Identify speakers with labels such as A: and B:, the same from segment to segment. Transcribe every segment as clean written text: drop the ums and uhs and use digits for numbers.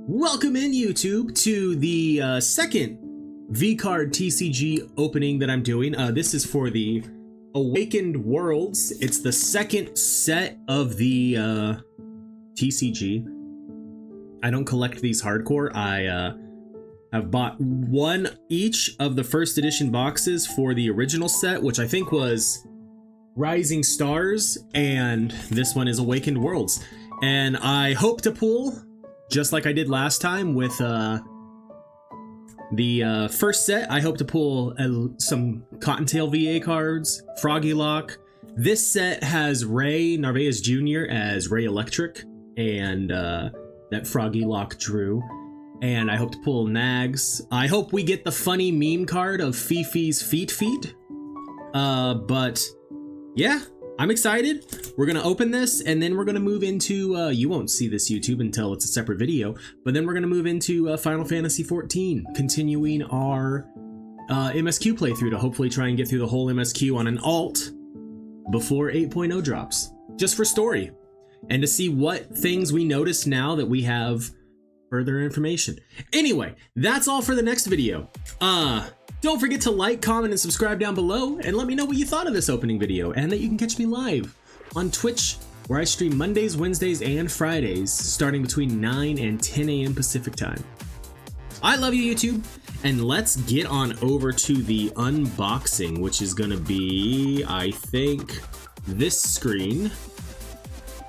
A: Welcome in, YouTube, to the second VCard TCG opening that I'm doing. This is for the Awakened Worlds. It's the second set of the TCG. I don't collect these hardcore. I have bought one each of the first edition boxes for the original set, which I think was Rising Stars, and this one is Awakened Worlds. And I hope to pull, just like I did last time with the first set, I hope to pull some Cottontail VA cards, Froggy Lock. This set has Ray Narvaez Jr. as Ray Electric, and that Froggy Lock drew. And I hope to pull Nags. I hope we get the funny meme card of Fifi's Feet. But yeah, I'm excited. We're gonna open this, and then we're gonna move into, you won't see this, YouTube, until it's a separate video, but then we're gonna move into Final Fantasy XIV, continuing our MSQ playthrough to hopefully try and get through the whole MSQ on an alt before 8.0 drops, just for story, and to see what things we notice now that we have further information. Anyway, that's all for the next video. Don't forget to like, comment, and subscribe down below, and let me know what you thought of this opening video, and that you can catch me live on Twitch, where I stream Mondays, Wednesdays, and Fridays, starting between 9 and 10 a.m. Pacific time. I love you, YouTube, and let's get on over to the unboxing, which is gonna be, I think, this screen.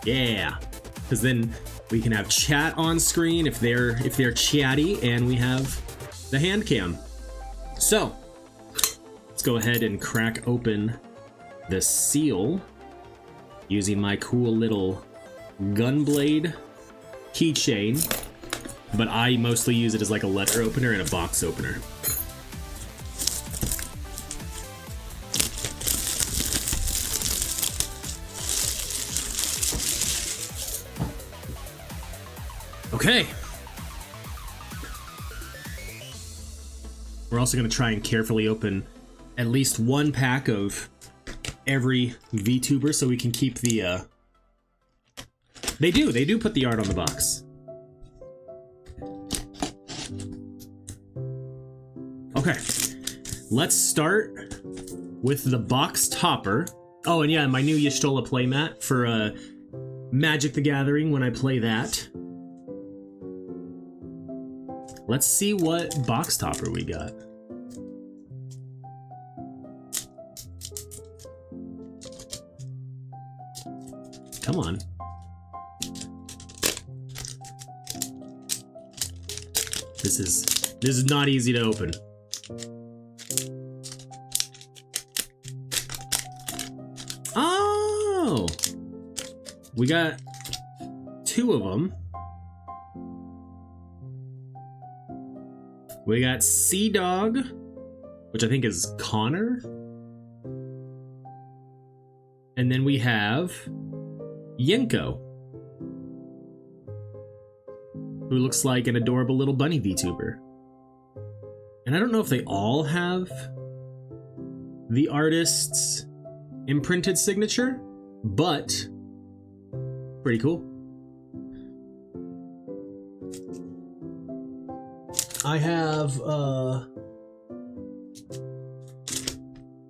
A: Yeah, because then we can have chat on screen if they're chatty, and we have the hand cam. So, let's go ahead and crack open the seal using my cool little Gunblade keychain, but I mostly use it as like a letter opener and a box opener. Okay. We're also going to try and carefully open at least one pack of every VTuber so we can keep the, They do put the art on the box. Okay, let's start with the box topper. Oh, and yeah, my new Y'shtola playmat for Magic the Gathering when I play that. Let's see what box topper we got. Come on. This is not easy to open. Oh! We got two of them. We got Sea Dog, which I think is Connor. And then we have Yenko, who looks like an adorable little bunny VTuber. And I don't know if they all have the artist's imprinted signature, but pretty cool. I have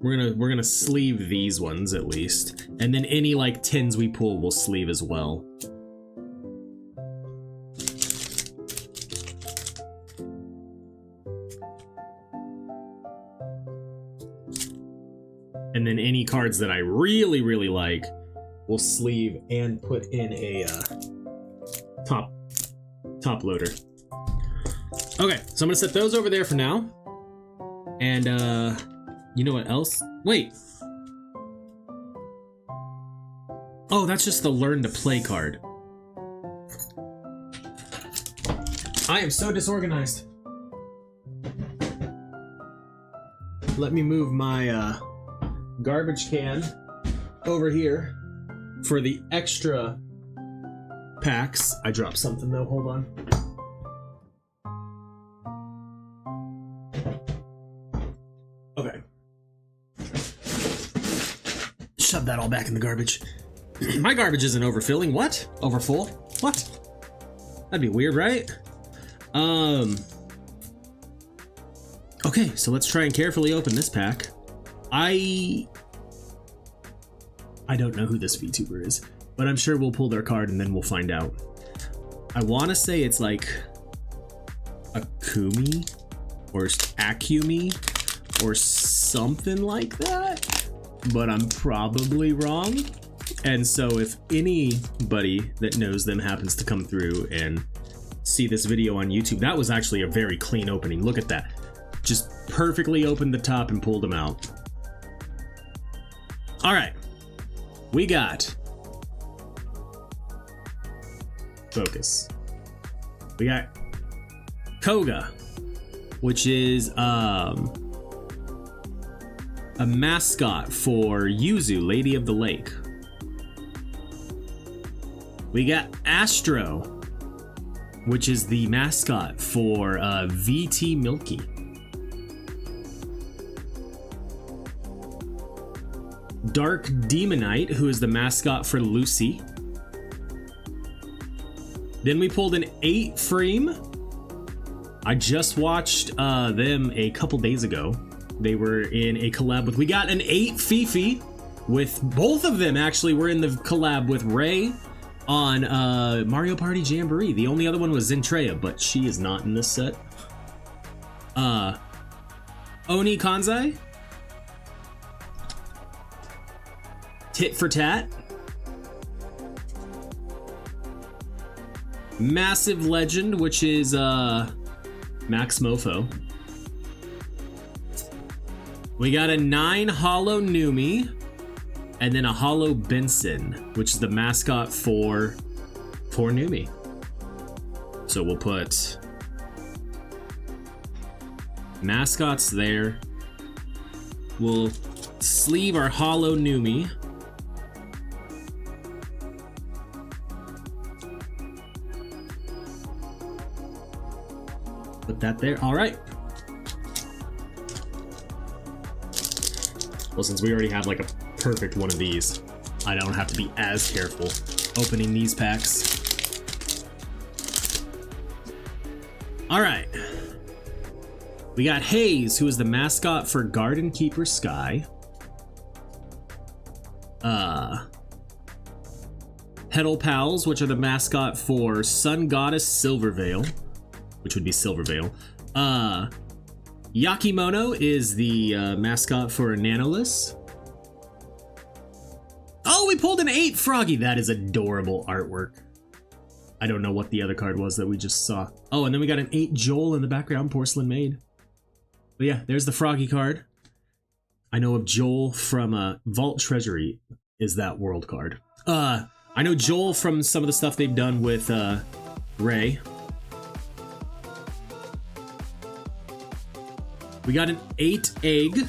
A: we're gonna sleeve these ones at least, and then any like tins we pull will sleeve as well. And then any cards that I really like will sleeve and put in a top loader. Okay, so I'm gonna set those over there for now. And you know what else? Wait. Oh, that's just the learn to play card. I am so disorganized. Let me move my garbage can over here for the extra packs. I dropped something though, hold on. Okay. Shove that all back in the garbage. My garbage isn't overfilling. What? Overfull? What? That'd be weird, right? Okay, so let's try and carefully open this pack. I don't know who this VTuber is, but I'm sure we'll pull their card and then we'll find out. I want to say it's like Akumi or Akumi or something like that, but I'm probably wrong. And so if anybody that knows them happens to come through and see this video on YouTube, that was actually a very clean opening. Look at that. Just perfectly opened the top and pulled them out. All right. We got focus. We got Koga, which is a mascot for Yuzu, Lady of the Lake. We got Astro, which is the mascot for VT Milky. Dark Demonite, who is the mascot for Lucy. Then we pulled an 8 frame. I just watched them a couple days ago. They were in a collab with, we got an 8 Fifi with both of them actually were in the collab with Ray on Mario Party Jamboree. The only other one was Zentreya, but she is not in this set. Oni Kanzai. Tit for Tat. Massive Legend, which is Max Mofo. We got a 9 Hollow Numi, and then a Hollow Benson, which is the mascot for Numi. So we'll put mascots there. We'll sleeve our Hollow Numi. Put that there. All right. Well, since we already have like a perfect one of these, I don't have to be as careful opening these packs. All right. We got Hayes, who is the mascot for Garden Keeper Sky. Petal Pals, which are the mascot for Sun Goddess Silverveil, which would be Silverveil. Yakimono is the mascot for Nanolis. Oh, we pulled an 8 Froggy. That is adorable artwork. I don't know what the other card was that we just saw. Oh, and then we got an 8 Joel in the background, Porcelain Maid. But yeah, there's the Froggy card. I know of Joel from Vault Treasury is that world card. I know Joel from some of the stuff they've done with Ray. We got an 8 Egg.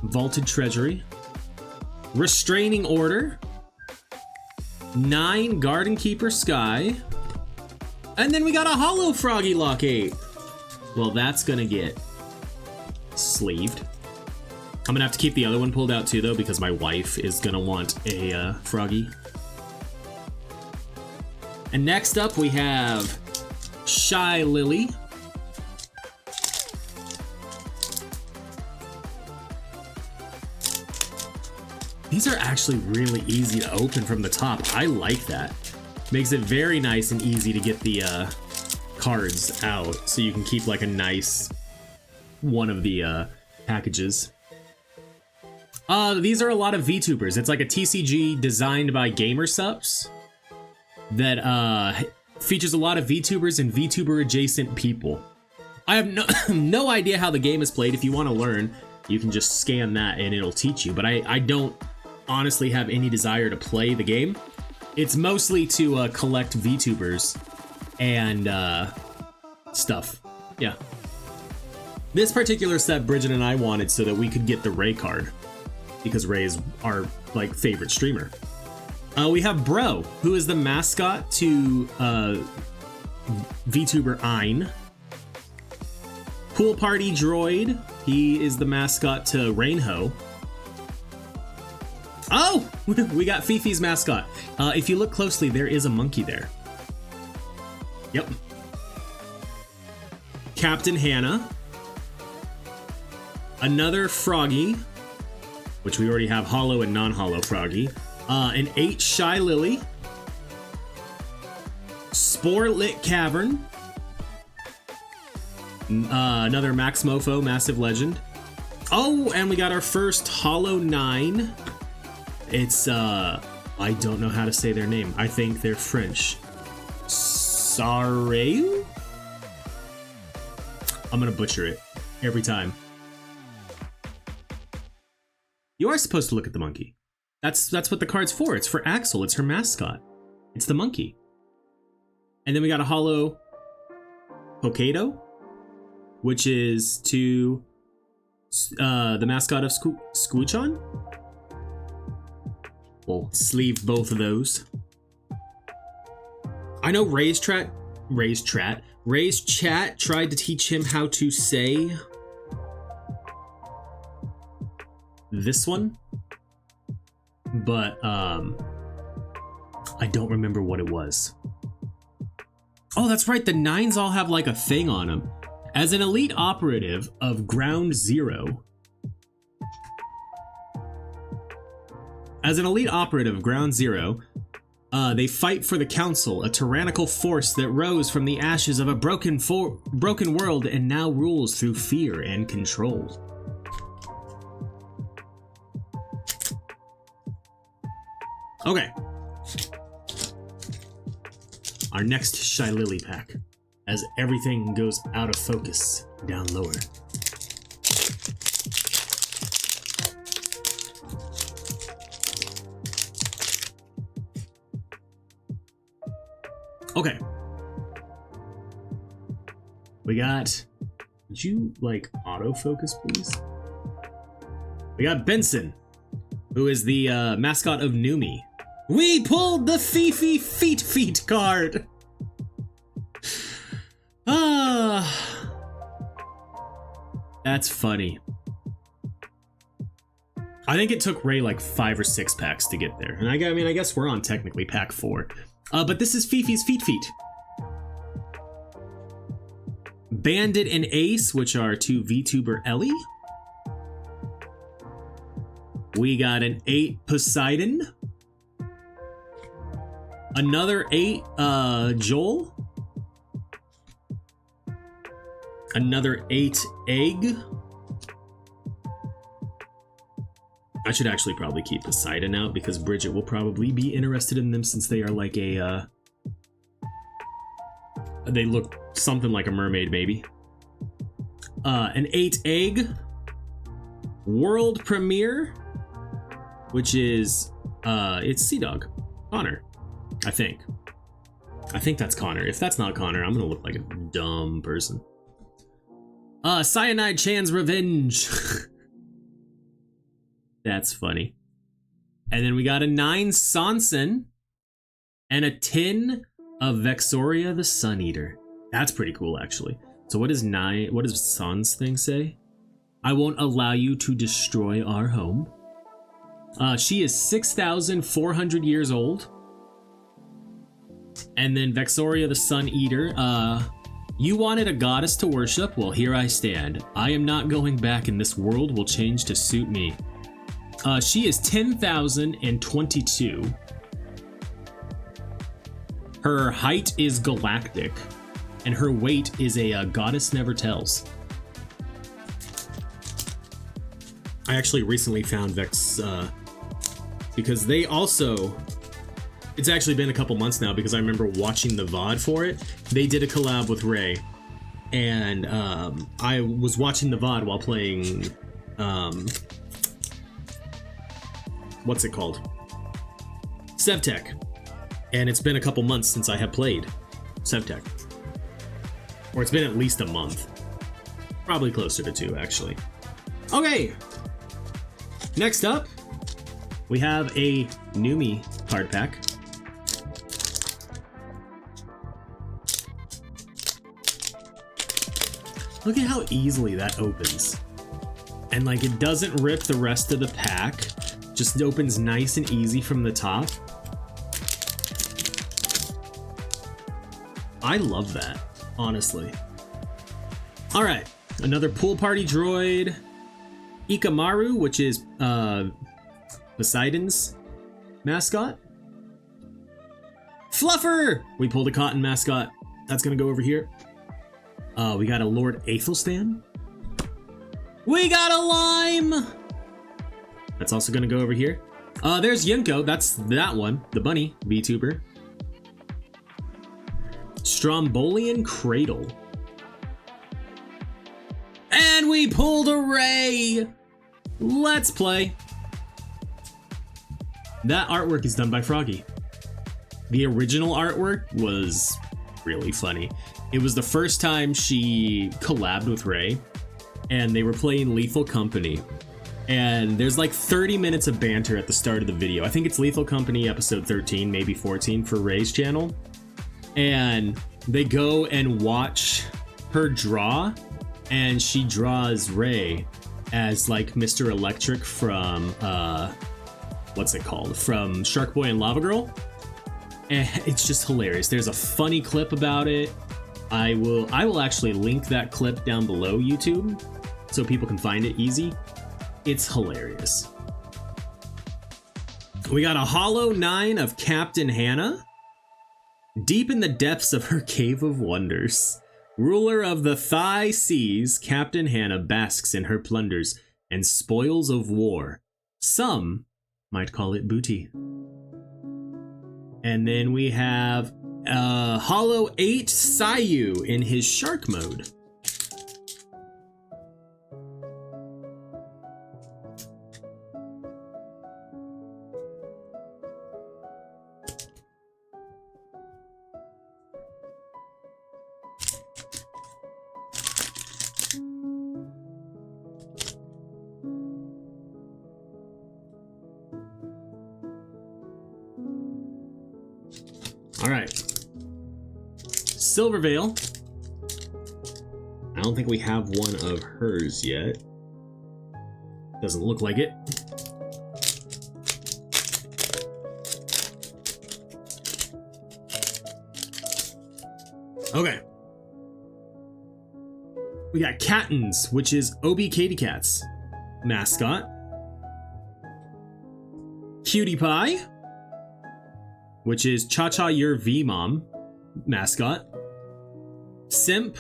A: Vaulted Treasury. Restraining Order. 9 Garden Keeper Sky. And then we got a Hollow Froggy Lock 8. Well, that's gonna get sleeved. I'm gonna have to keep the other one pulled out too, though, because my wife is gonna want a Froggy. And next up, we have Shy Lily. These are actually really easy to open from the top. I like that. Makes it very nice and easy to get the cards out, so you can keep like a nice one of the packages. These are a lot of VTubers. It's like a TCG designed by GamerSups that features a lot of VTubers and VTuber adjacent people. I have no idea how the game is played. If you want to learn, you can just scan that and it'll teach you. But I don't honestly have any desire to play the game. It's mostly to collect VTubers and stuff. Yeah. This particular set Bridget and I wanted so that we could get the Ray card, because Ray is our like favorite streamer. We have Bro, who is the mascot to VTuber Ein. Pool Party Droid, he is the mascot to Rainho. Oh, we got Fifi's mascot. If you look closely, there is a monkey there. Yep. Captain Hannah. Another Froggy, which we already have hollow and non-hollow Froggy. An 8 Shy Lily. Spore Lit Cavern. Another Max Mofo, Massive Legend. Oh, and we got our first Hollow 9. It's, I don't know how to say their name. I think they're French. Sareu? I'm gonna butcher it every time. You are supposed to look at the monkey. That's what the card's for. It's for Axel. It's her mascot. It's the monkey. And then we got a hollow Pokado, which is to the mascot of Squeechon. We'll sleeve both of those. I know Ray's chat tried to teach him how to say this one, but I don't remember what it was. Oh, that's right. The 9s all have like a thing on them. As an elite operative of Ground Zero. They fight for the Council, a tyrannical force that rose from the ashes of a broken world and now rules through fear and control. Okay. Our next Shy Lily pack, as everything goes out of focus down lower. Okay. We got... Would you, like, autofocus, please? We got Benson, who is the mascot of Numi. We pulled the Fifi Feet card! That's funny. I think it took Ray like 5 or 6 packs to get there. And I mean, I guess we're on technically pack 4. But this is Fifi's Feet. Bandit and Ace, which are 2 VTuber Ellie. We got an 8 Poseidon. Another 8 Joel. Another 8 Egg. I should actually probably keep Poseidon out because Bridget will probably be interested in them since they are like a, they look something like a mermaid, maybe. An 8 Egg. World Premiere, which is, it's Sea Dog. Connor, I think. I think that's Connor. If that's not Connor, I'm gonna look like a dumb person. Cyanide Chan's Revenge. That's funny. And then we got a 9 Sanson and a 10 of Vexoria the Sun Eater. That's pretty cool, actually. So what does Sans thing say? I won't allow you to destroy our home. She is 6,400 years old. And then Vexoria the Sun Eater. You wanted a goddess to worship? Well, here I stand. I am not going back, and this world will change to suit me. She is 10,022. Her height is galactic, and her weight is a goddess never tells. I actually recently found Vex because they also... It's actually been a couple months now because I remember watching the VOD for it. They did a collab with Ray, and I was watching the VOD while playing... what's it called? Sevtech. And it's been a couple months since I have played Sevtech. Or it's been at least a month. Probably closer to 2, actually. Okay! Next up, we have a Numi card pack. Look at how easily that opens. And like, it doesn't rip the rest of the pack. Just opens nice and easy from the top. I love that, honestly. All right, another pool party droid. Ikamaru, which is Poseidon's mascot. Fluffer! We pulled a cotton mascot. That's gonna go over here. We got a Lord Aethelstan. We got a Lime! That's also gonna go over here. There's Yunko, that's that one, the bunny VTuber. Strombolian Cradle. And we pulled a Ray! Let's play. That artwork is done by Froggy. The original artwork was really funny. It was the first time she collabed with Ray, and they were playing Lethal Company. And there's like 30 minutes of banter at the start of the video. I think it's Lethal Company episode 13, maybe 14 for Ray's channel. And they go and watch her draw, and she draws Ray as like Mr. Electric from, what's it called? From Shark Boy and Lava Girl. And it's just hilarious. There's a funny clip about it. I will actually link that clip down below YouTube so people can find it easy. It's hilarious. We got a Hollow 9 of Captain Hannah. Deep in the depths of her cave of wonders, ruler of the Thigh Seas, Captain Hannah basks in her plunders and spoils of war. Some might call it booty. And then we have Hollow 8 Sayu in his shark mode. All right, Silverveil. I don't think we have one of hers yet. Doesn't look like it. Okay. We got Cattens, which is Obi Katy Cat's mascot. Cutie Pie, which is Cha-Cha Your V-Mom mascot. Simp,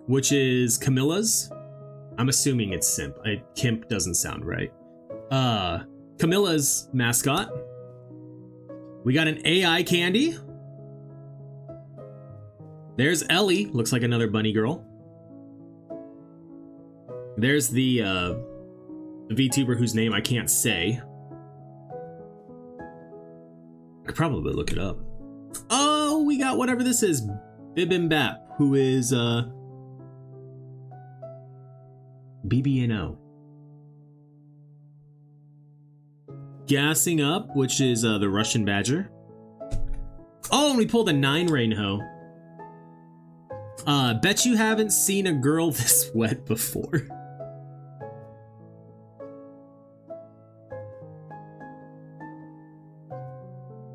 A: which is Camilla's. I'm assuming it's Simp. Kimp doesn't sound right. Camilla's mascot. We got an AI Candy. There's Ellie, looks like another bunny girl. There's the VTuber whose name I can't say. I could probably look it up. Oh, we got whatever this is. Bibimbap, who is BBNO. Gassing Up, which is the Russian Badger. Oh, and we pulled a 9 Rainho. Bet you haven't seen a girl this wet before.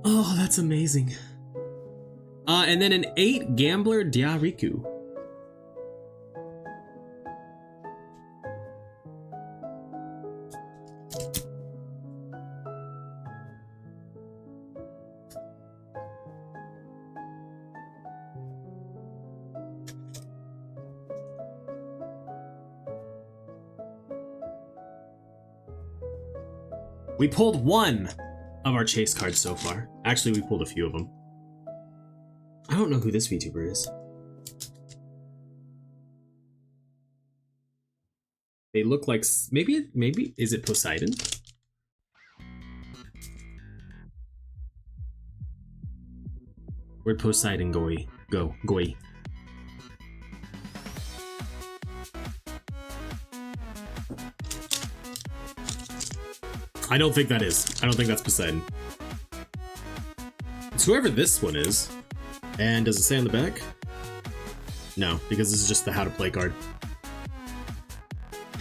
A: Oh, that's amazing. And then an 8 Gambler Diariku. We pulled one of our chase cards so far. Actually, we pulled a few of them. I don't know who this VTuber is. They look like maybe is it Poseidon? Where'd Poseidon go? I don't think that is. I don't think that's Poseidon. It's whoever this one is. And does it say on the back? No, because this is just the how to play card.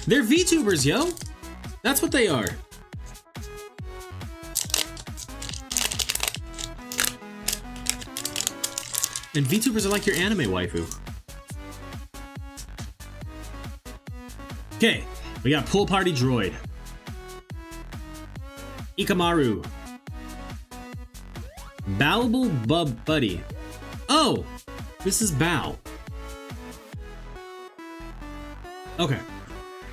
A: They're VTubers, yo! That's what they are. And VTubers are like your anime waifu. Okay, we got Pool Party Droid. Ikamaru. Bowable Bub Buddy. Oh! This is Bow. Okay.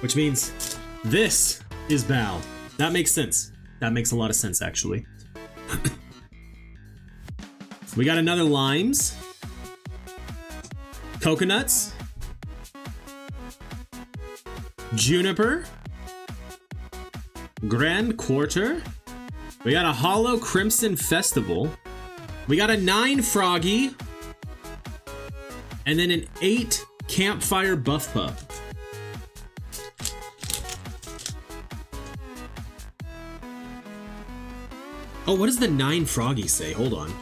A: Which means this is Bow. That makes sense. That makes a lot of sense, actually. We got another Limes. Coconuts. Juniper. Grand Quarter. We got a Hollow Crimson Festival. We got a 9 Froggy. And then an 8 Campfire Buff Pup. Oh, what does the 9 Froggy say? Hold on.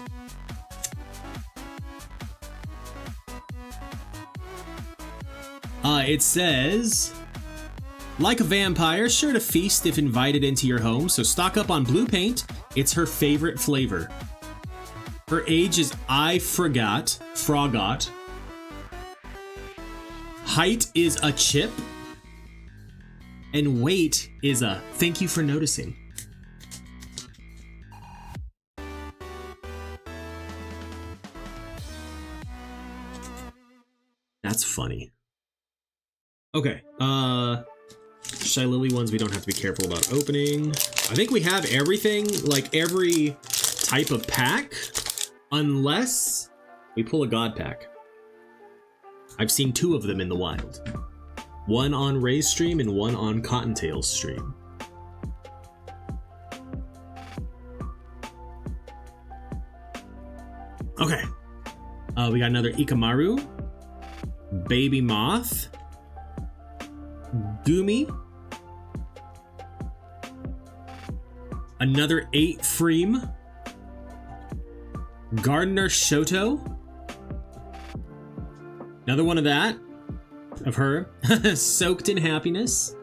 A: It says, like a vampire, sure to feast if invited into your home, so stock up on blue paint. It's her favorite flavor. Her age is Frogot. Height is a chip. And weight is a thank you for noticing. That's funny. Okay, Shy Lily ones we don't have to be careful about opening. I think we have everything, like every type of pack, unless we pull a God pack. I've seen 2 of them in the wild. One on Ray's stream and one on Cottontail's stream. Okay, we got another Ikamaru, Baby Moth, Gumi, another 8 Freem, Gardener Shoto, another one of that, of her, Soaked in Happiness,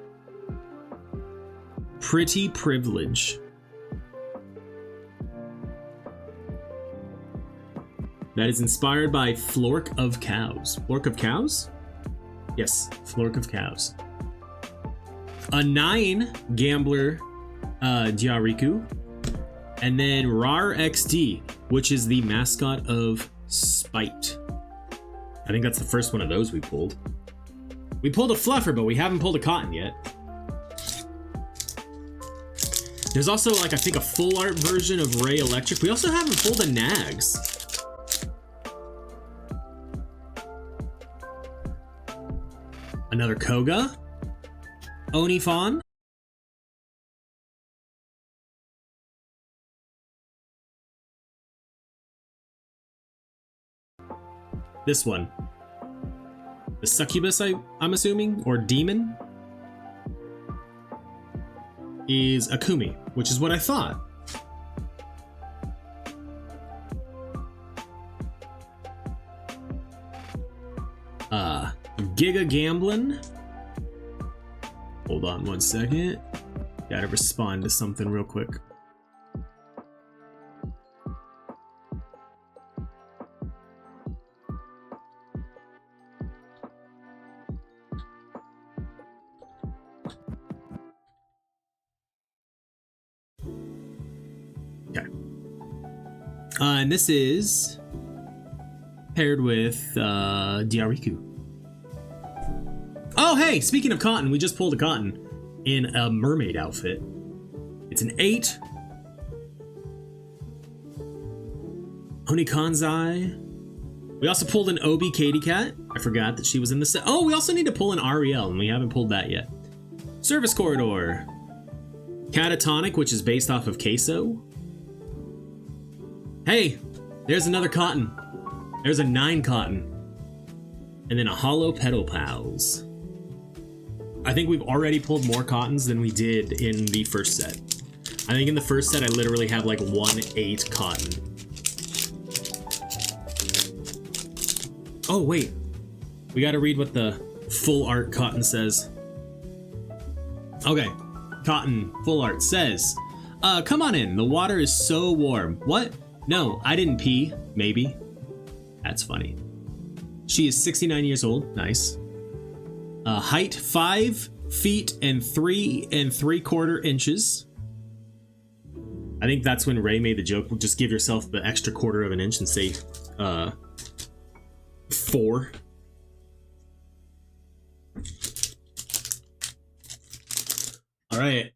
A: Pretty Privilege. That is inspired by Flork of Cows. Flork of Cows? Yes, Flork of Cows. A 9 Gambler Diariku. And then Rar XD, which is the mascot of Spite. I think that's the first one of those we pulled. We pulled a Fluffer, but we haven't pulled a Cotton yet. There's also, like, I think a full art version of Ray Electric. We also haven't pulled a Nags. Another Koga. Onifon. This one. The Succubus, I'm assuming, or Demon, is Akumi, which is what I thought. Giga Gamblin. Hold on one second. Gotta respond to something real quick. Okay. And this is paired with Diariku. Oh, hey, speaking of Cotton, we just pulled a Cotton in a mermaid outfit. It's an 8. Onikonzai. We also pulled an Obi Katy Cat. I forgot that she was in the set. Oh, we also need to pull an Ariel, and we haven't pulled that yet. Service Corridor. Catatonic, which is based off of Queso. Hey, there's another Cotton. There's a 9 Cotton. And then a Hollow Petal Pals. I think we've already pulled more Cottons than we did in the first set. I think in the first set I literally have like 1/8 Cotton. Oh wait, we gotta read what the full art Cotton says. Okay, Cotton full art says, come on in, the water is so warm. What? No, I didn't pee, maybe. That's funny. She is 69 years old. Nice. Height 5 feet and 3 3/4 inches. I think that's when Ray made the joke. Just give yourself the extra 1/4 of an inch and say 4. All right.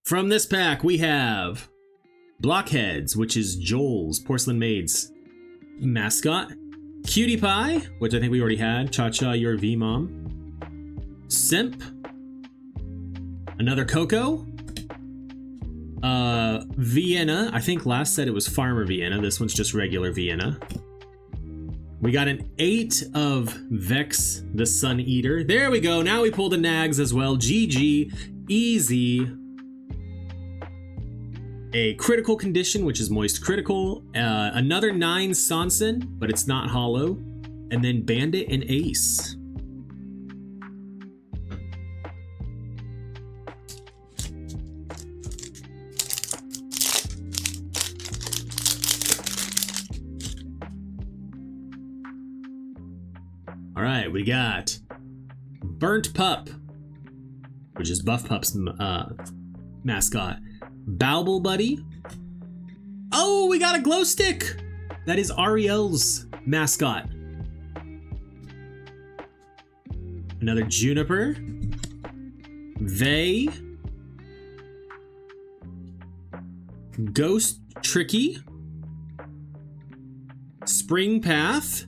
A: From this pack, we have Blockheads, which is Joel's Porcelain Maid's mascot. Cutie Pie, which I think we already had. Cha-Cha, your V-Mom. Simp. Another Coco. Vienna. I think last said it was Farmer Vienna. This one's just regular Vienna. We got an 8 of Vex the Sun Eater. There we go. Now we pulled a Nags as well. GG. Easy. A Critical Condition, which is Moist Critical. Another 9 Sanson, but it's not hollow. And then Bandit and Ace. All right, we got Burnt Pup, which is Buff Pup's mascot. Bauble Buddy. Oh, we got a glow stick. That is Ariel's mascot. Another Juniper. Vey. Ghost Tricky. Spring Path.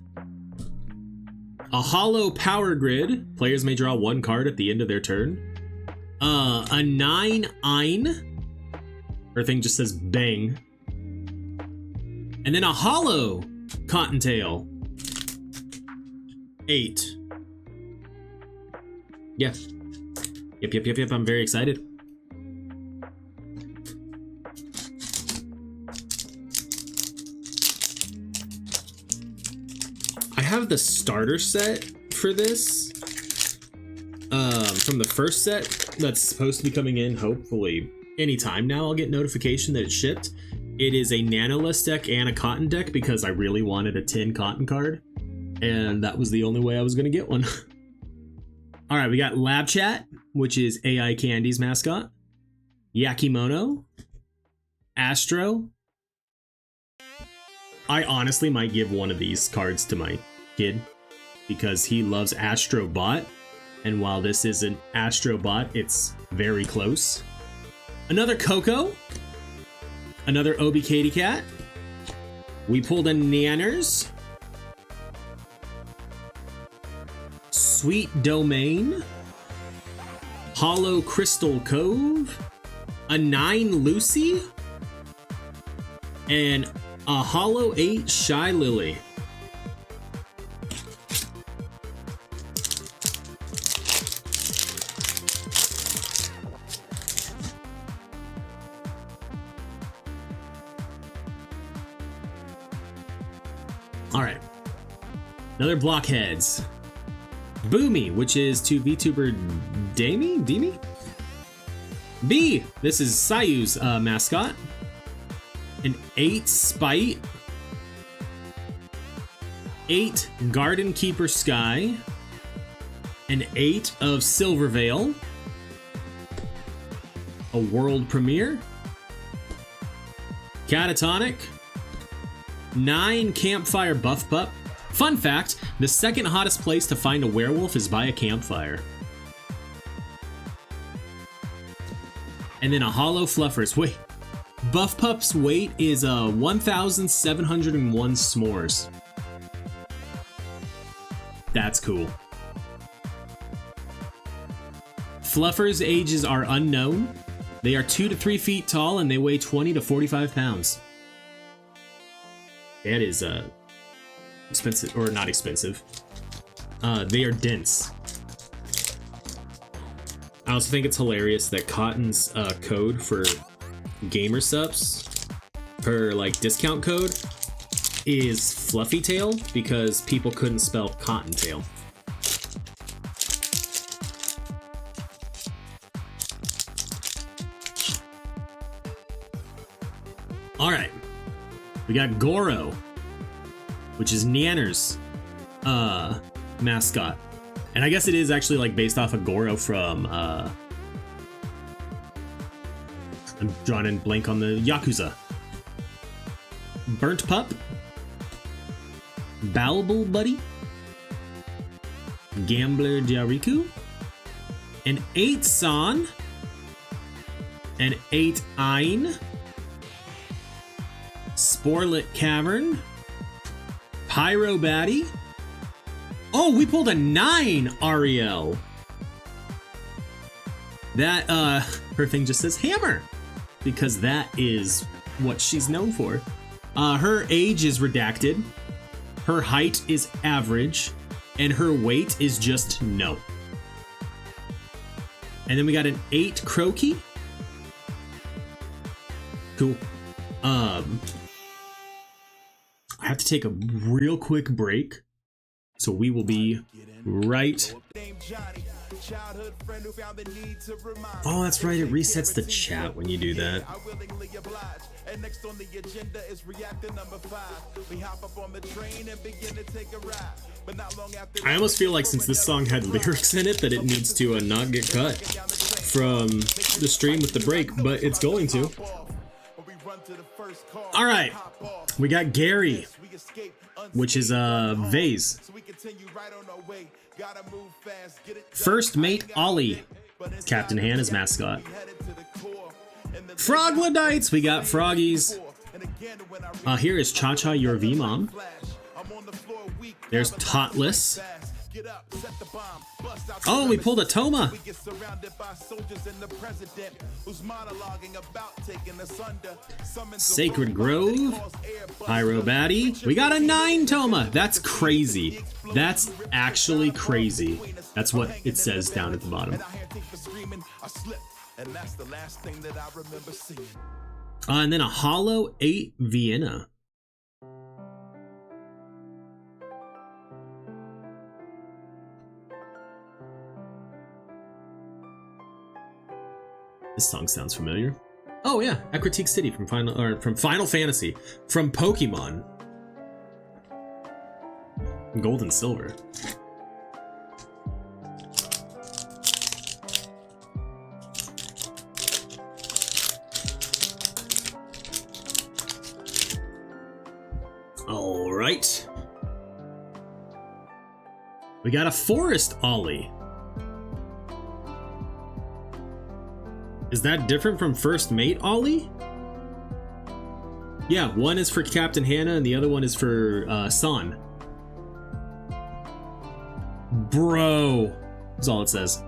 A: A hollow Power Grid. Players may draw 1 card at the end of their turn. A 9 Ein. Her thing just says bang. And then a hollow Cottontail. 8. Yeah. Yep. I'm very excited. I have the starter set for this. From the first set that's supposed to be coming in, hopefully anytime now. I'll get notification that it shipped. It is a Nanoless deck and a Cotton deck because I really wanted a 10 Cotton card, and that was the only way I was going to get one. All right, we got Lab Chat, which is AI Candy's mascot. Yakimono. Astro. I honestly might give one of these cards to my kid because he loves Astro Bot, and while this isn't Astro Bot, it's very close. Another Coco. Another Obi Katy Cat. We pulled a Nanners. Sweet Domain. Hollow Crystal Cove. A 9 Lucy. And a Hollow 8 Shy Lily. All right, another Blockheads. Boomy, which is to VTuber Demi? B, this is Sayu's mascot. An 8 Spite. 8 Garden Keeper Sky. An 8 of Silvervale. A world premiere. Catatonic. 9 Campfire Buff Pup. Fun fact, the second hottest place to find a werewolf is by a campfire. And then a Hollow Fluffers. Wait, Buff Pup's weight is 1,701 s'mores. That's cool. Fluffers' ages are unknown. They are 2 to 3 feet tall and they weigh 20 to 45 pounds. That is expensive, or not expensive. They are dense. I also think it's hilarious that Cotton's code for gamer subs, her like discount code, is Fluffy Tail because people couldn't spell Cottontail. All right, we got Goro. which is Nianer's mascot. And I guess it is actually like based off of Goro from I'm drawing in blank on the Yakuza. Burnt Pup, Balble Buddy, Gambler Jariku, an 8 San, an 8 Ein, Sporlet Cavern, Pyro Batty. Oh, we pulled a 9 Ariel. That, her thing just says Hammer, because that is what she's known for. Her age is redacted, her height is average, and her weight is just no. And then we got an 8 Croaky. Cool. I have to take a real quick break, so we will be right. Oh, that's right, it resets the chat when you do that. And next on the agenda is reactor number 5. We hop up on the train and begin to take a ride. But not long after, I almost feel like since this song had lyrics in it that it needs to not get cut from the stream with the break, but it's going to. All right, we got Gary, which is Vase. First Mate Ollie, Captain Hannah's mascot. Froglodites, we got Froggies. Here is Cha-Cha, your V-Mom. There's Totless. Oh, we pulled a Toma. Sacred Grove. Pyro Batty. We got a 9 Toma. That's crazy. That's actually crazy. That's what it says down at the bottom. And that's the last thing that I remember seeing. And then a hollow 8 Vienna. This song sounds familiar. Oh yeah, Ecritique City from Final Fantasy, from Pokemon. Gold and silver. All right. We got a Forest Ollie. Is that different from First Mate Ollie? Yeah, one is for Captain Hannah and the other one is for San. Bro, that's all it says.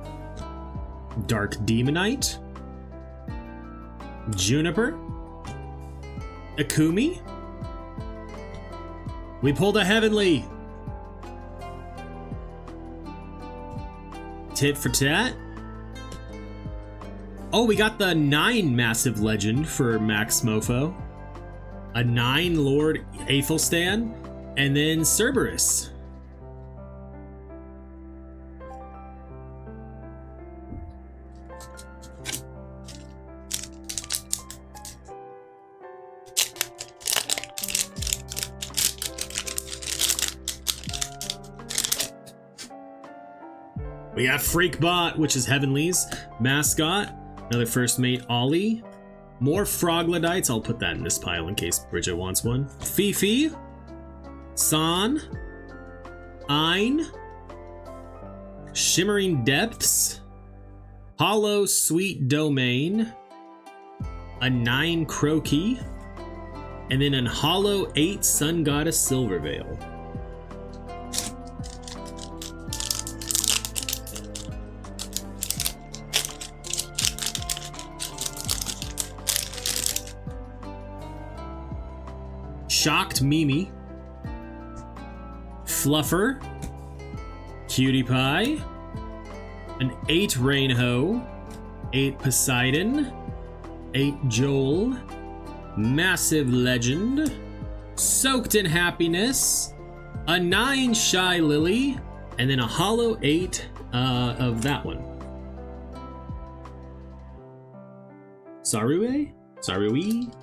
A: Dark Demonite. Juniper. Akumi. We pulled a Heavenly. Tit for tat. Oh, we got the 9 Massive Legend for Max Mofo. A 9 Lord Aethelstan. And then Cerberus. We got Freakbot, which is Heavenly's mascot. Another First Mate Ollie. More Froglodites. I'll put that in this pile in case Bridget wants one. Fifi. San. Ein. Shimmering Depths. Hollow Sweet Domain. A 9 Croaky. And then a Hollow 8 Sun Goddess Silverveil. Shocked Mimi. Fluffer. Cutie Pie. An 8 Rainho. 8 Poseidon. 8 Joel. Massive Legend. Soaked in Happiness. A 9 Shy Lily. And then a hollow 8 of that one. Sarue? Sarui?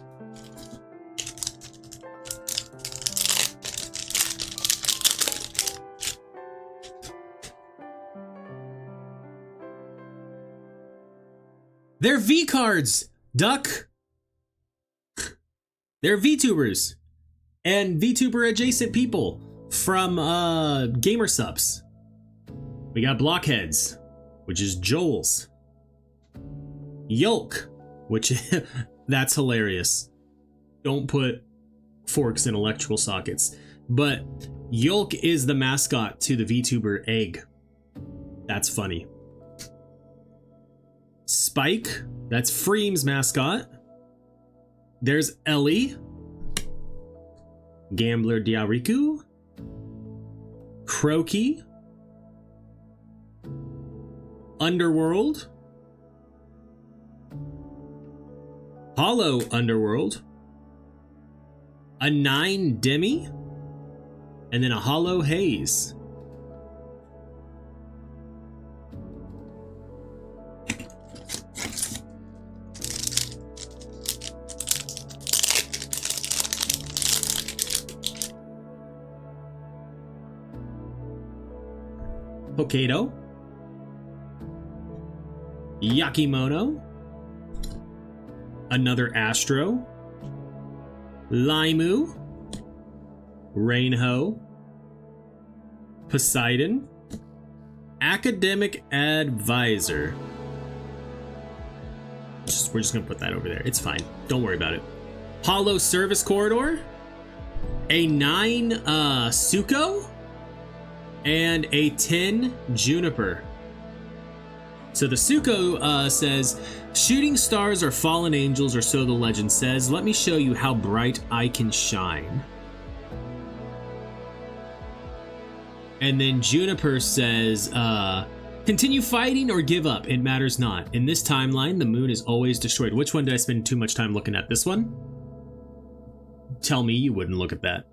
A: They're V cards, Duck. They're VTubers and VTuber adjacent people from Gamer Subs. We got Blockheads, which is Joel's. Yolk, which that's hilarious. Don't put forks in electrical sockets. But Yolk is the mascot to the VTuber Egg. That's funny. Spike, that's Freem's mascot. There's Ellie. Gambler Diariku. Croaky. Underworld. Hollow Underworld. A 9 Demi. And then a Hollow Haze. Hokkaido. Yakimono. Another Astro. Limu. Rainho. Poseidon. Academic Advisor. We're just gonna put that over there. It's fine. Don't worry about it. Hollow Service Corridor. A 9 Suko. And a 10 Juniper. So the Suko says, shooting stars are fallen angels, or so the legend says. Let me show you how bright I can shine. And then Juniper says, continue fighting or give up. It matters not. In this timeline, the moon is always destroyed. Which one did I spend too much time looking at? This one? Tell me you wouldn't look at that.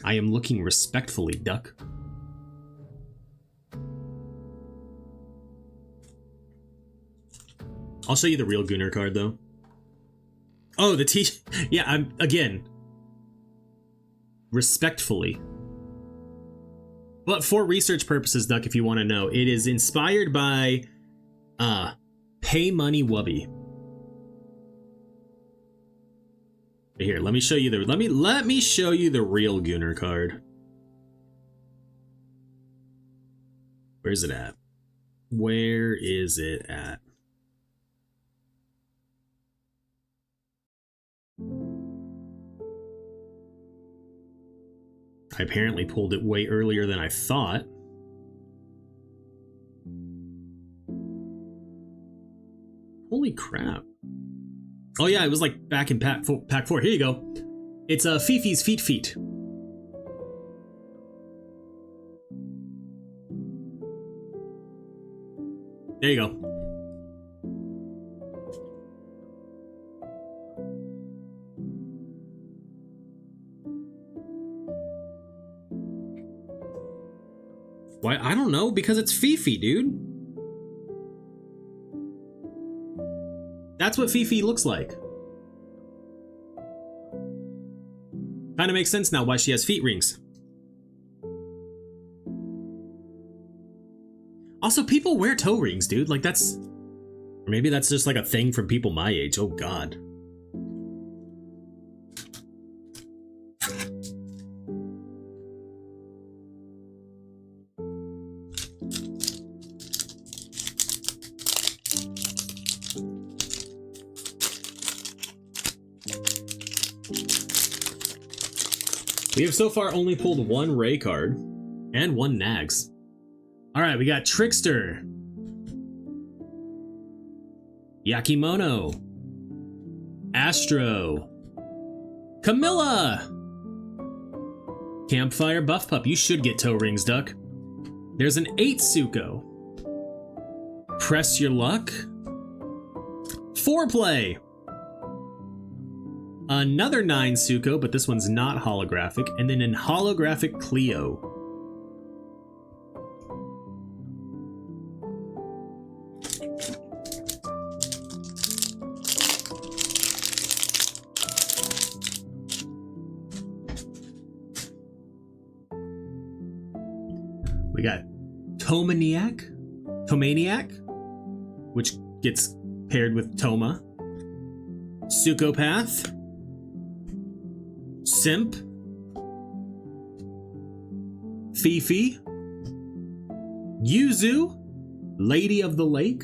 A: I am looking respectfully, Duck. I'll show you the real Gunnar card, though. Oh, the T... Yeah, I'm... Again. Respectfully. But for research purposes, Duck, if you want to know, it is inspired by... Pay Money Wubby. Here, let me show you the... Let me show you the real Gunnar card. Where's it at? Where is it at? I apparently pulled it way earlier than I thought. Holy crap. Oh yeah, it was like back in pack 4. Here you go. It's Fifi's Feet. There you go. Why? I don't know, because it's Fifi, dude. That's what Fifi looks like. Kind of makes sense now why she has feet rings. Also, people wear toe rings, dude. Like, that's... Or maybe that's just like a thing from people my age. Oh, God. We have so far only pulled one Ray card and one Nags. All right, we got Trickster, Yakimono, Astro, Camilla, Campfire Buff Pup. You should get toe rings, Duck. There's an 8 Suko. Press Your Luck. Foreplay. Another 9 Suko, but this one's not holographic. And then an holographic Cleo. We got Tomaniac, which gets paired with Toma. Sukopath, Simp, Fifi, Yuzu, Lady of the Lake.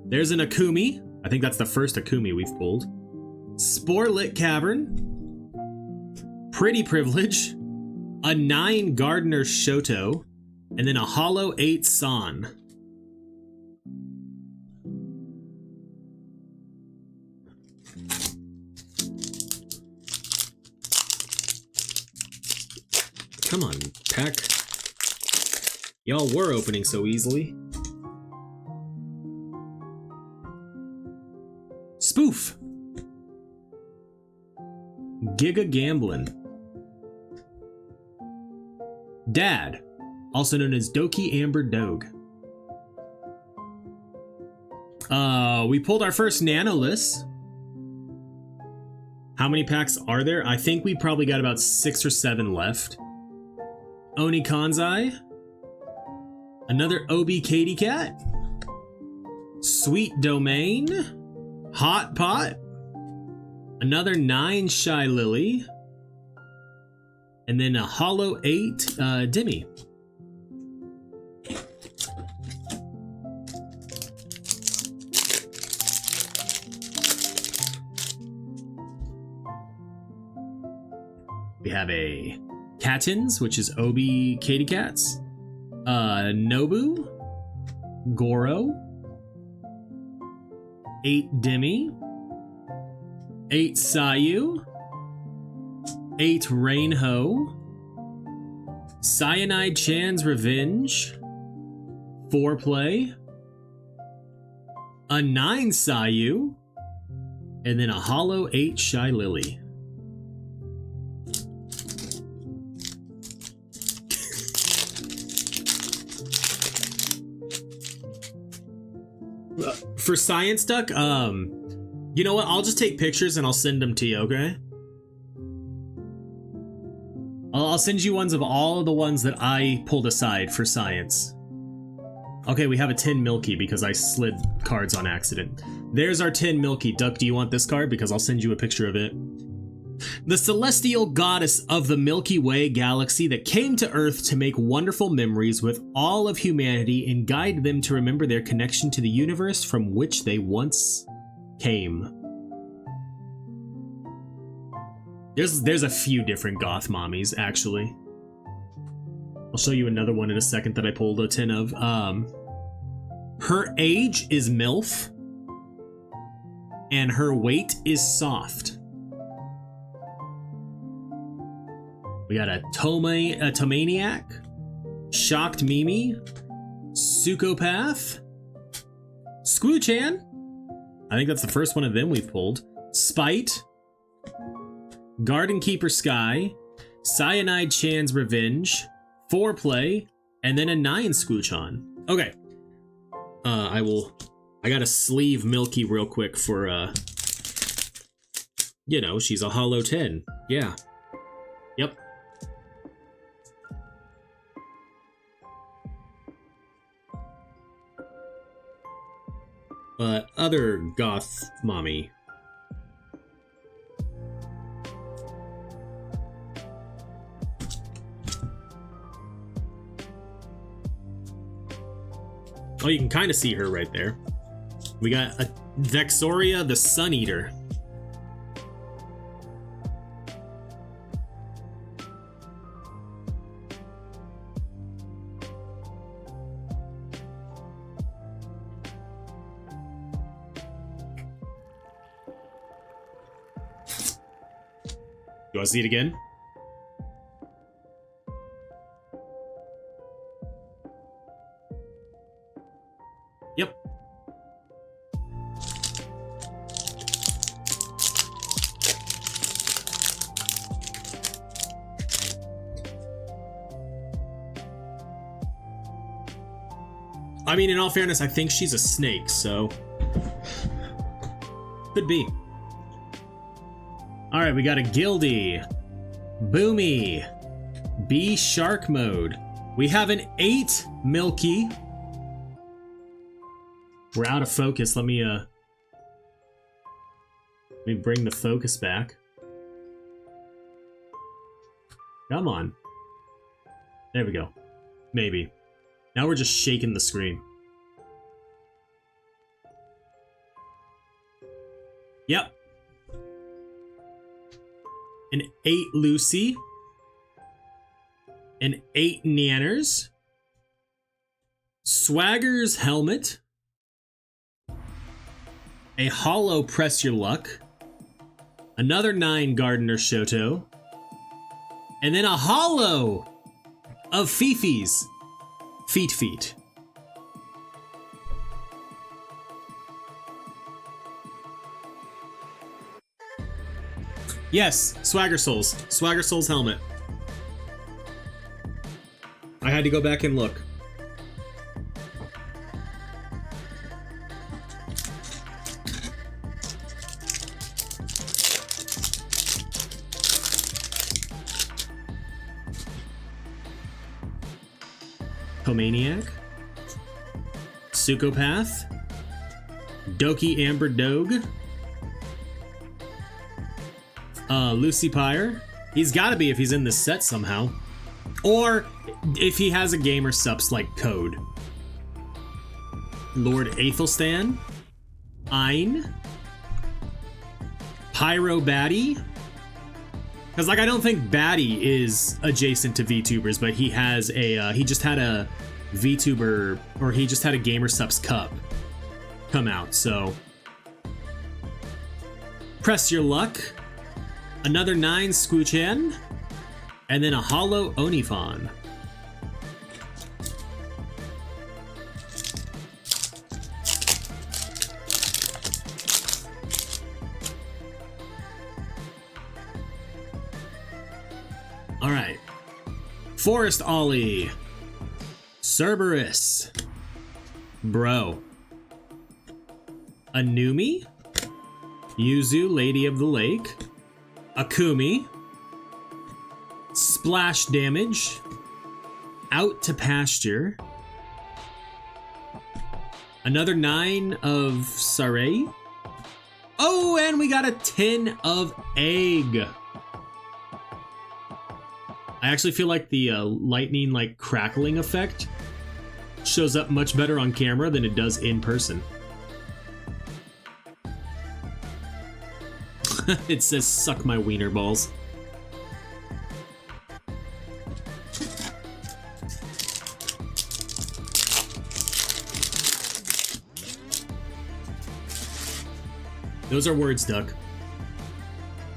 A: There's an Akumi. I think that's the first Akumi we've pulled. Sporlit Cavern, Pretty Privilege, a 9 Gardener Shoto, and then a Hollow 8 San. Come on, pack. Y'all were opening so easily. Spoof. Giga Gamblin'. Dad, also known as Doki Amber Doge. We pulled our first Nanoliths. How many packs are there? I think we probably got about 6 or 7 left. Oni Kanzai. Another Obi Katy Cat. Sweet Domain. Hot Pot. Another 9 Shy Lily. And then a Hollow 8 Dimmy. We have a Kattens, which is Obi Katy Cats. Nobu. Goro. 8 Dimmy. 8 Sayu. 8 Rainho. Cyanide Chan's Revenge. 4-play. A 9 Sayu. And then a Hollow 8 Shy Lily. For Science Duck, you know what? I'll just take pictures and I'll send them to you, okay? I'll send you ones of all of the ones that I pulled aside for science. Okay, we have a 10 Milky because I slid cards on accident. There's our 10 Milky. Duck, do you want this card? Because I'll send you a picture of it. The celestial goddess of the Milky Way galaxy that came to Earth to make wonderful memories with all of humanity and guide them to remember their connection to the universe from which they once came. There's a few different goth mommies, actually. I'll show you another one in a second that I pulled a 10 of. Her age is MILF, and her weight is soft. We got a Tomaniac, Shocked Mimi, Sukopath, Squoo-chan. I think that's the first one of them we've pulled. Spite, Garden Keeper Sky, Cyanide Chan's Revenge, 4-play, and then a 9 Squoo-chan. Okay. I gotta sleeve Milky real quick for, you know, she's a hollow 10. Yeah. Yep. Other goth mommy. Oh, you can kind of see her right there. We got a Vexoria the Sun Eater. You want to see it again? Yep. I mean, in all fairness, I think she's a snake, so could be. All right, we got a Gildy, Boomy, B Shark mode. We have an 8 Milky. We're out of focus. Let me bring the focus back. Come on. There we go. Maybe. Now we're just shaking the screen. Yep. An 8 Lucy. An 8 Nanners. Swagger's Helmet. A hollow Press Your Luck. Another 9 Gardener Shoto. And then a hollow of Fifi's Feet. Yes, Swagger Souls. Swagger Souls helmet. I had to go back and look. Pomaniac, Sukopath, Doki Amber Dogue, Lucy Pyre. He's gotta be if he's in this set somehow. Or if he has a gamer subs like Code. Lord Aethelstan, Ein, Pyro Batty. Because, like, I don't think Batty is adjacent to VTubers, but he has a, he just had a VTuber, or he just had a Gamer Subs Cup come out, so. Press Your Luck, another 9 Squoochan, and then a hollow Onifon. Alright. Forest Ollie. Cerberus. Bro. Anumi. Yuzu, Lady of the Lake. Akumi. Splash Damage. Out to Pasture. Another 9 of Saray. Oh, and we got a 10 of Egg. I actually feel like the lightning like crackling effect shows up much better on camera than it does in person. It says suck my wiener balls. Those are words, Duck.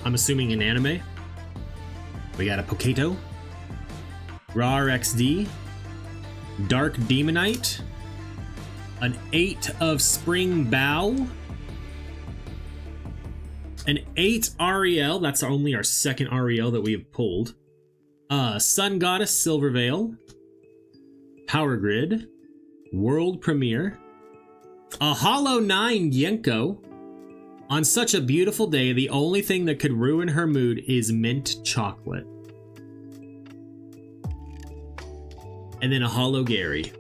A: I'm assuming in anime. We got a Poketo. Rar XD, Dark Demonite, an 8 of Spring Bow, an 8 Ariel, that's only our second Ariel that we have pulled, Sun Goddess Silverveil, Power Grid, World Premiere, a Hollow 9 Yenko. On such a beautiful day, the only thing that could ruin her mood is mint chocolate. And then a hollow Gary.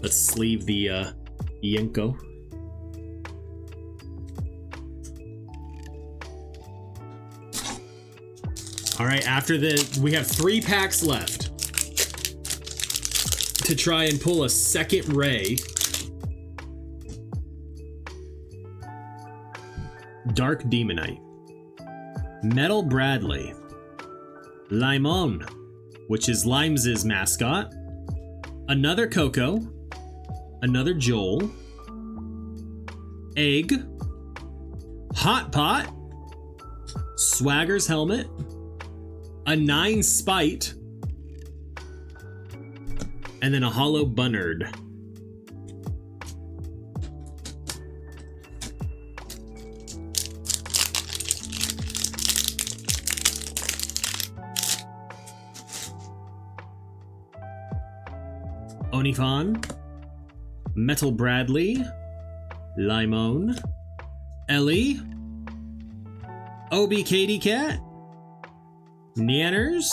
A: Let's sleeve the Yenko. All right, after this, we have 3 packs left to try and pull a second Ray. Dark Demonite. Metal Bradley. Limon, which is Limes' mascot. Another Coco. Another Joel. Egg. Hot Pot. Swagger's Helmet. A 9 Spite. And then a hollow Bunnard. Onifon, Metal Bradley, Limon, Ellie, OB Katy Cat, Nanners,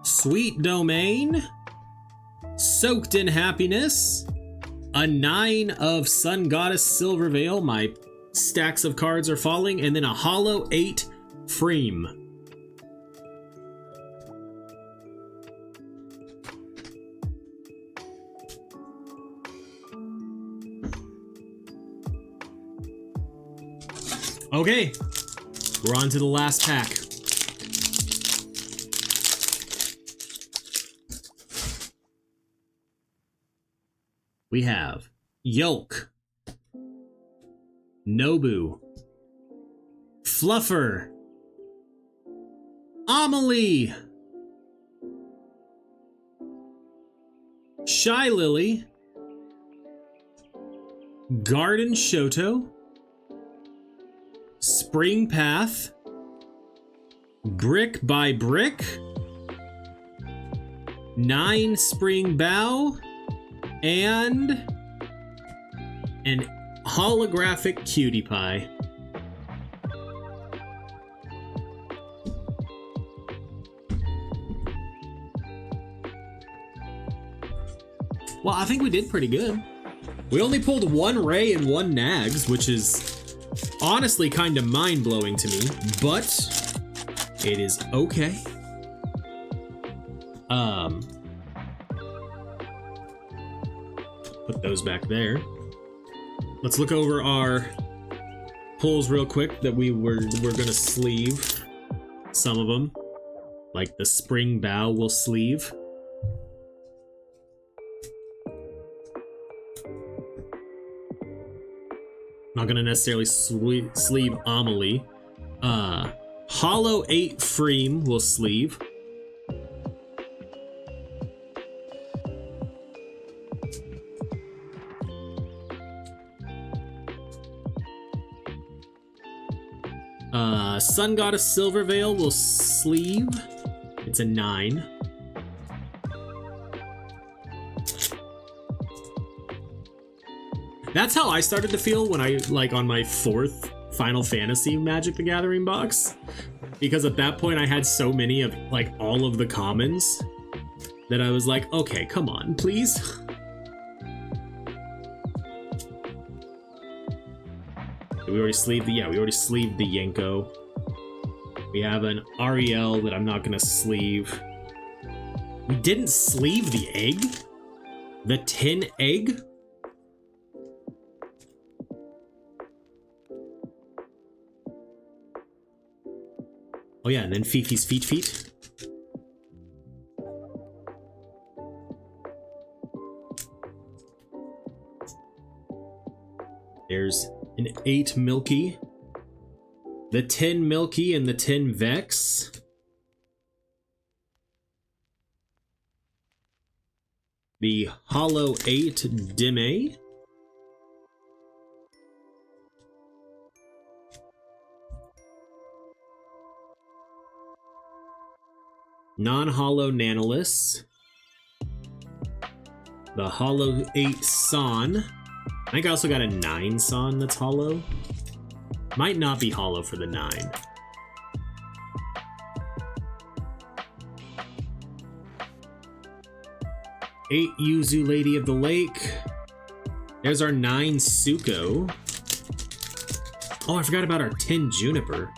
A: Sweet Domain, Soaked in Happiness, a 9 of Sun Goddess Silverveil. My stacks of cards are falling, and then a hollow 8 Freem. Okay, we're on to the last pack. We have Yolk, Nobu, Fluffer, Amelie, Shy Lily, Garden Shoto, Spring Path, Brick by Brick, 9 Spring Bow, and an holographic Cutie Pie. Well, I think we did pretty good. We only pulled 1 Ray and 1 Nags, which is honestly kind of mind-blowing to me, but it is okay. Put those back there. Let's look over our pulls real quick that we're gonna sleeve. Some of them, like the Spring Bow, will sleeve. Not gonna necessarily sleeve Amelie. Hollow 8 Freem will sleeve. Sun Goddess Silverveil will sleeve. It's a 9. That's how I started to feel when I, like, on my 4th Final Fantasy Magic the Gathering box. Because at that point I had so many of, like, all of the commons that I was like, okay, come on, please. We already sleeved the, we already sleeved the Yenko. We have an Ariel that I'm not gonna sleeve. We didn't sleeve the egg? The tin egg? Oh yeah, and then Fifi's feet. There's an 8 Milky, the 10 Milky, and the 10 Vex. The Hollow 8 Dime. Non-hollow Nanolis. The Hollow 8 Son. I think I also got a 9 Son that's hollow. Might not be hollow for the 9. 8 Yuzu Lady of the Lake. There's our 9 Suko. Oh, I forgot about our 10 Juniper.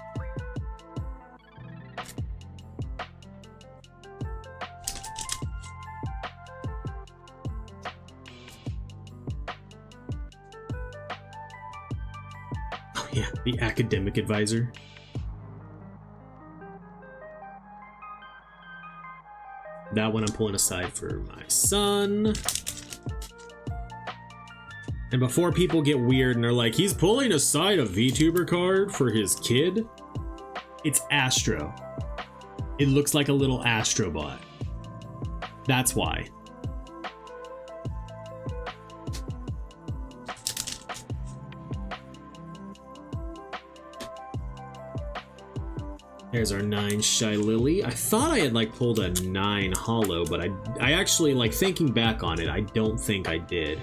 A: Yeah, the academic advisor. That one I'm pulling aside for my son. And before people get weird and they're like, he's pulling aside a VTuber card for his kid, it's Astro. It looks like a little Astrobot. That's why. There's our 9 Shy Lily. I thought I had like pulled a 9 hollow, but I actually, like, thinking back on it, I don't think I did.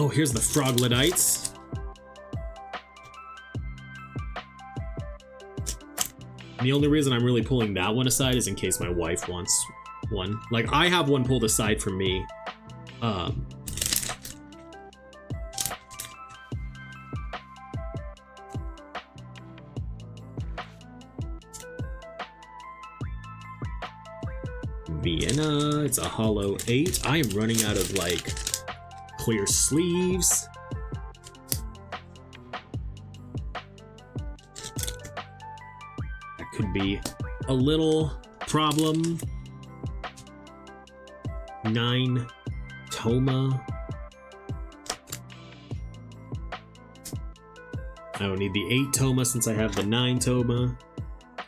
A: Oh, here's the Froglodites. And the only reason I'm really pulling that one aside is in case my wife wants one. Like, I have one pulled aside from me. Vienna, it's a hollow 8. I am running out of, like, clear sleeves. That could be a little problem. 9 Toma. I don't need the 8 Toma since I have the 9 Toma. I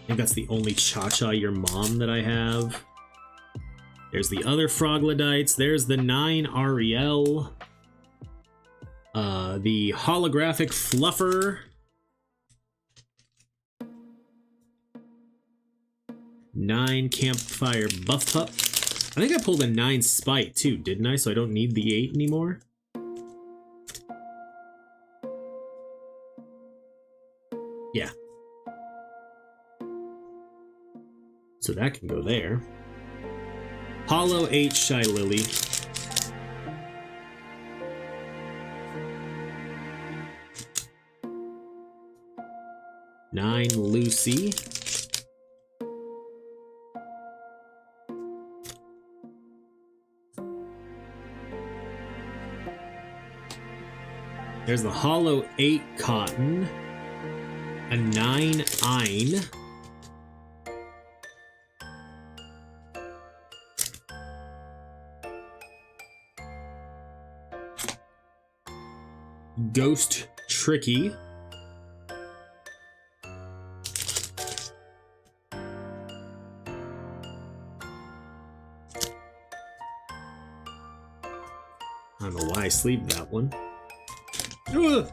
A: think that's the only Cha-Cha Your Mom that I have. There's the other Froglodites. There's the 9 Ariel. The holographic Fluffer. 9 Campfire Buff Pup. I think I pulled a 9 Spite too, didn't I? So I don't need the 8 anymore. Yeah. So that can go there. Hollow 8 Shy Lily. Nine Lucy. There's the Hollow 8 Cotton. A 9 Ein. Ghost Tricky. I don't know why I sleeved that one. Ugh.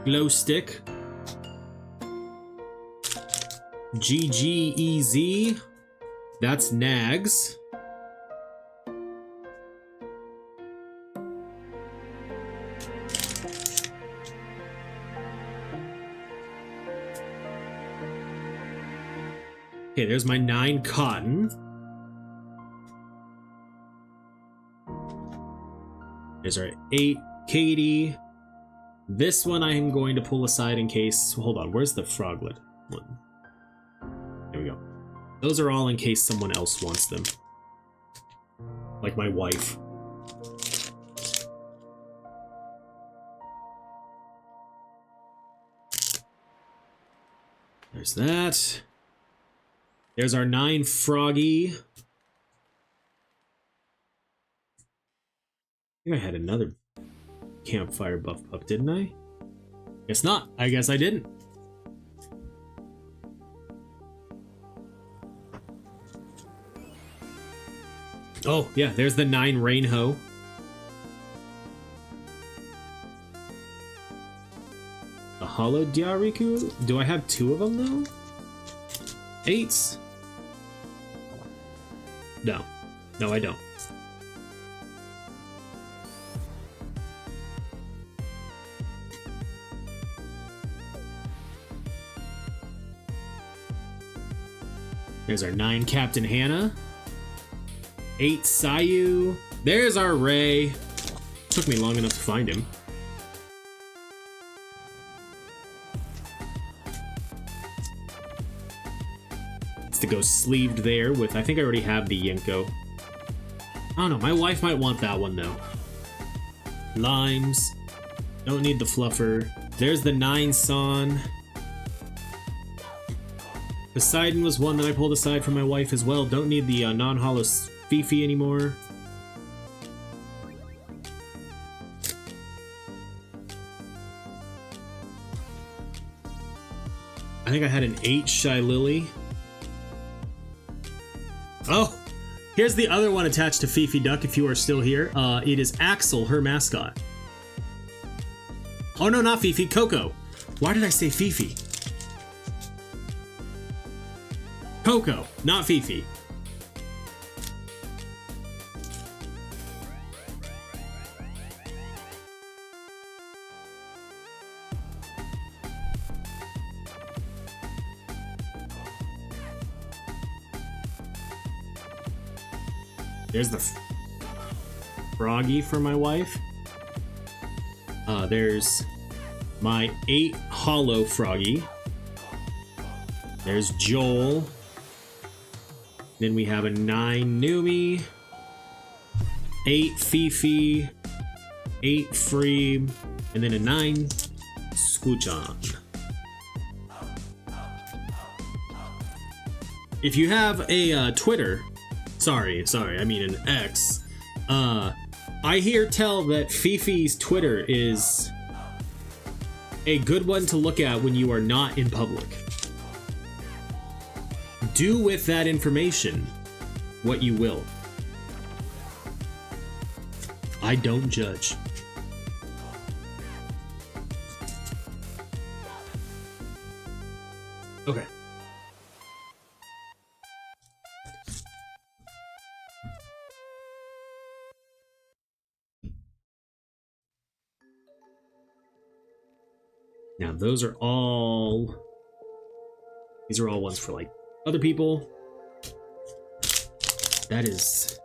A: Glow Stick. GGEZ. That's Nags. Okay, there's my 9 Cotton. There's our 8 Katie. This one I am going to pull aside in case... Hold on, where's the Froglet one? There we go. Those are all in case someone else wants them. Like my wife. There's that. There's our 9 Froggy. I think I had another Campfire Buff Pup, didn't I? Guess not. I guess I didn't. Oh, yeah, there's the 9 Rainho. A Hollow Diariku? Do I have 2 of them, though? 8s? No. No, I don't. There's our 9 Captain Hannah. 8 Sayu. There's our Ray. Took me long enough to find him. It's to go sleeved there with, I think I already have the Yinko. I don't know, my wife might want that one though. Limes. Don't need the Fluffer. There's the 9 Son. Poseidon was one that I pulled aside from my wife as well. Don't need the non-hollow Fifi anymore. I think I had an 8 Shy Lily. Oh, here's the other one attached to Fifi Duck if you are still here. It is Axel, her mascot. Oh no, not Fifi, Coco. Why did I say Fifi? Coco, not Fifi. There's the Froggy for my wife. There's my 8 Hollow Froggy. There's Joel. Then we have a 9 Numi, 8 Fifi, 8 Free, and then a 9 Skuchan. If you have a Twitter, sorry, I mean an X, I hear tell that Fifi's Twitter is a good one to look at when you are not in public. Do with that information what you will. I don't judge. Okay. Now those are all, these are all ones for like other people. That is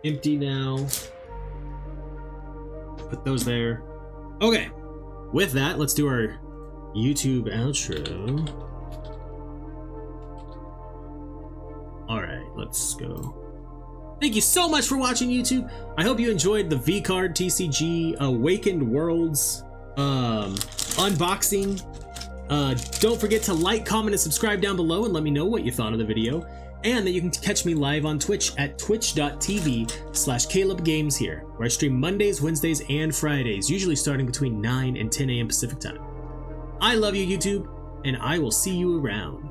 A: empty now. Put those there. Okay, with that, let's do our YouTube outro. All right, let's go. Thank you so much for watching, YouTube. I hope you enjoyed the VCard TCG Awakened Worlds unboxing. Don't forget to like, comment, and subscribe down below and let me know what you thought of the video. And that you can catch me live on Twitch at twitch.tv/CalebGames here, where I stream Mondays, Wednesdays, and Fridays, usually starting between 9 and 10 a.m. Pacific time. I love you, YouTube, and I will see you around.